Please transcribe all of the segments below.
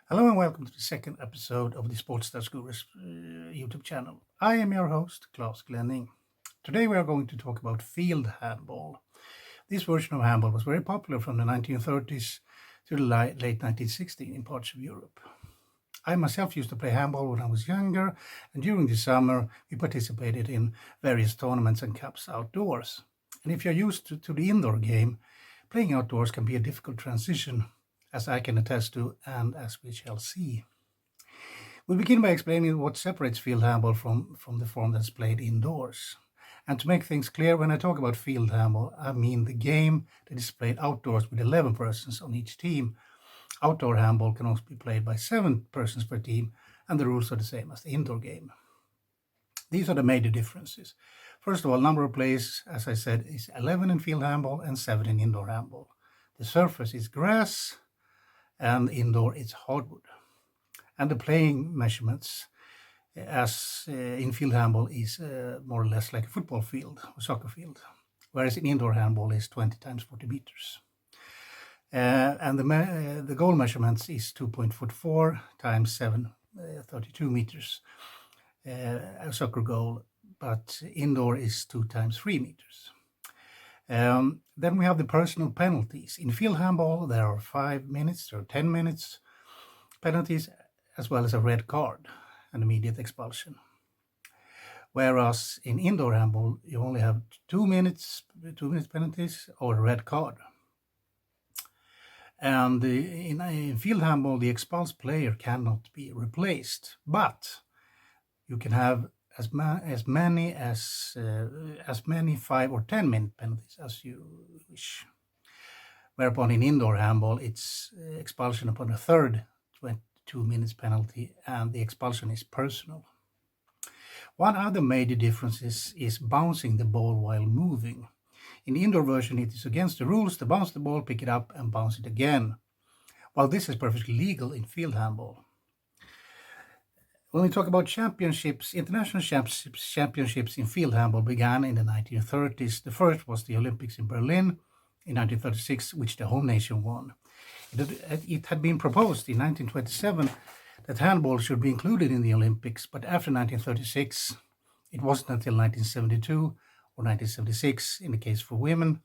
Hello and welcome to the second episode of the SportStatsGuru's YouTube channel. I am your host, Clas Glenning. Today we are going to talk about field handball. This version of handball was very popular from the 1930s to the late 1960s in parts of Europe. I myself used to play handball when I was younger, and during the summer we participated in various tournaments and cups outdoors. And if you're used to the indoor game, playing outdoors can be a difficult transition, as I can attest to and as we shall see. We'll begin by explaining what separates field handball from the form that's played indoors. And to make things clear, when I talk about field handball, I mean the game that is played outdoors with 11 persons on each team. Outdoor handball can also be played by 7 persons per team, and the rules are the same as the indoor game. These are the major differences. First of all, number of players, as I said, is 11 in field handball and 7 in indoor handball. The surface is grass, and indoor it's hardwood. And the playing measurements, as in field handball, is more or less like a football field or soccer field, whereas in indoor handball is 20 times 40 meters. And the goal measurements is 2.44 times 32 meters, a soccer goal, but indoor is 2 times 3 meters. Then we have the personal penalties. In field handball, there are 5 minutes or 10 minutes penalties, as well as a red card and immediate expulsion. Whereas in indoor handball, you only have 2 minutes penalties or a red card. And in field handball, the expulsed player cannot be replaced, but you can have as many 5 or 10 minute penalties as you wish. Whereupon in indoor handball, it's expulsion upon a third 22 minutes penalty, and the expulsion is personal. One other major difference is bouncing the ball while moving. In the indoor version, it is against the rules to bounce the ball, pick it up, and bounce it again, while this is perfectly legal in field handball. When we talk about championships, international championships in field handball began in the 1930s. The first was the Olympics in Berlin in 1936, which the home nation won. It had been proposed in 1927 that handball should be included in the Olympics, but after 1936, it wasn't until 1972 or 1976, in the case for women,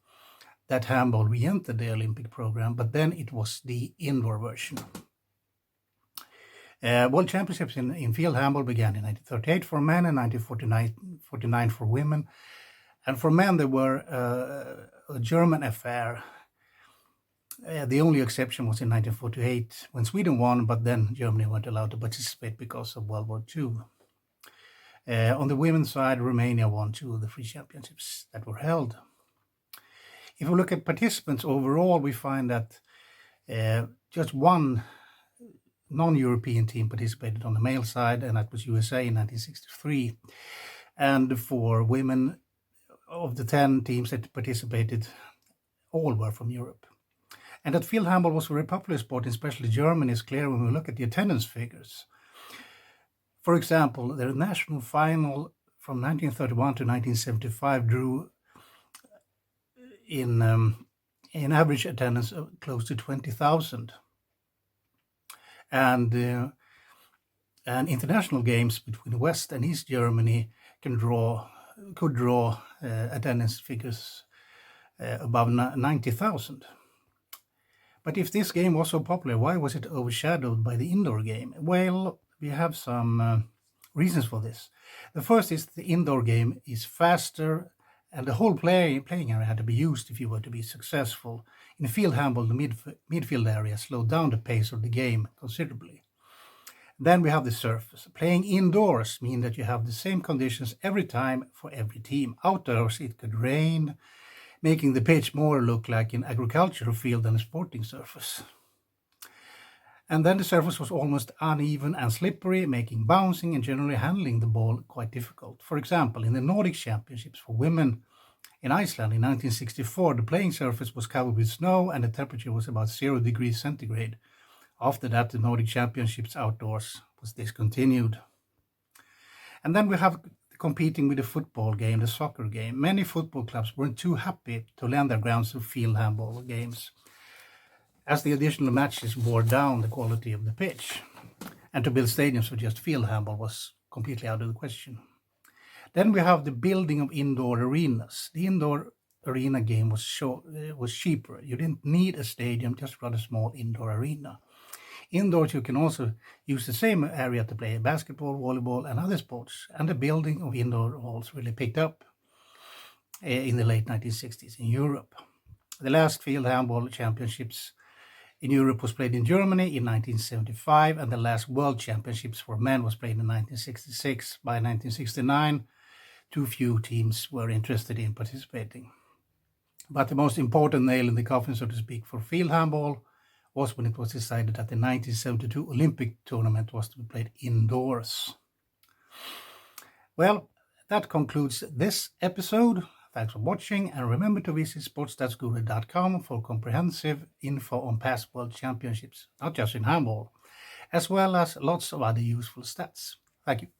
that handball re-entered the Olympic program, but then it was the indoor version. World Championships in field handball began in 1938 for men and 1949 for women. And for men, they were a German affair. The only exception was in 1948 when Sweden won, but then Germany weren't allowed to participate because of World War II. On the women's side, Romania won 2 of the 3 championships that were held. If we look at participants overall, we find that just one non-European team participated on the male side, and that was USA in 1963. And for women, of the 10 teams that participated, all were from Europe. And that field handball was a very popular sport, especially Germany, is clear when we look at the attendance figures. For example, the national final from 1931 to 1975 drew in average attendance of close to 20,000. And international games between West and East Germany could draw attendance figures above 90,000. But if this game was so popular, why was it overshadowed by the indoor game? Well, we have some reasons for this. The first is the indoor game is faster, and the whole playing area had to be used if you were to be successful. In field handball, the midfield area slowed down the pace of the game considerably. Then we have the surface. Playing indoors means that you have the same conditions every time for every team. Outdoors, it could rain, making the pitch more look like an agricultural field than a sporting surface. And then the surface was almost uneven and slippery, making bouncing and generally handling the ball quite difficult. For example, in the Nordic Championships for women in Iceland in 1964, the playing surface was covered with snow and the temperature was about 0 degrees centigrade. After that, the Nordic Championships outdoors was discontinued. And then we have competing with the football game, the soccer game. Many football clubs weren't too happy to lend their grounds to field handball games. as the additional matches wore down the quality of the pitch. And to build stadiums for just field handball was completely out of the question. Then we have the building of indoor arenas. The indoor arena game was cheaper. You didn't need a stadium, just run a small indoor arena. Indoors, you can also use the same area to play basketball, volleyball, and other sports. And the building of indoor halls really picked up in the late 1960s in Europe. The last field handball championships in Europe was played in Germany in 1975, and the last World Championships for men was played in 1966. By 1969, too few teams were interested in participating. But the most important nail in the coffin, so to speak, for field handball was when it was decided that the 1972 Olympic tournament was to be played indoors. Well, that concludes this episode. Thanks for watching, and remember to visit SportStatsGuru.com for comprehensive info on past World Championships, not just in handball, as well as lots of other useful stats. Thank you.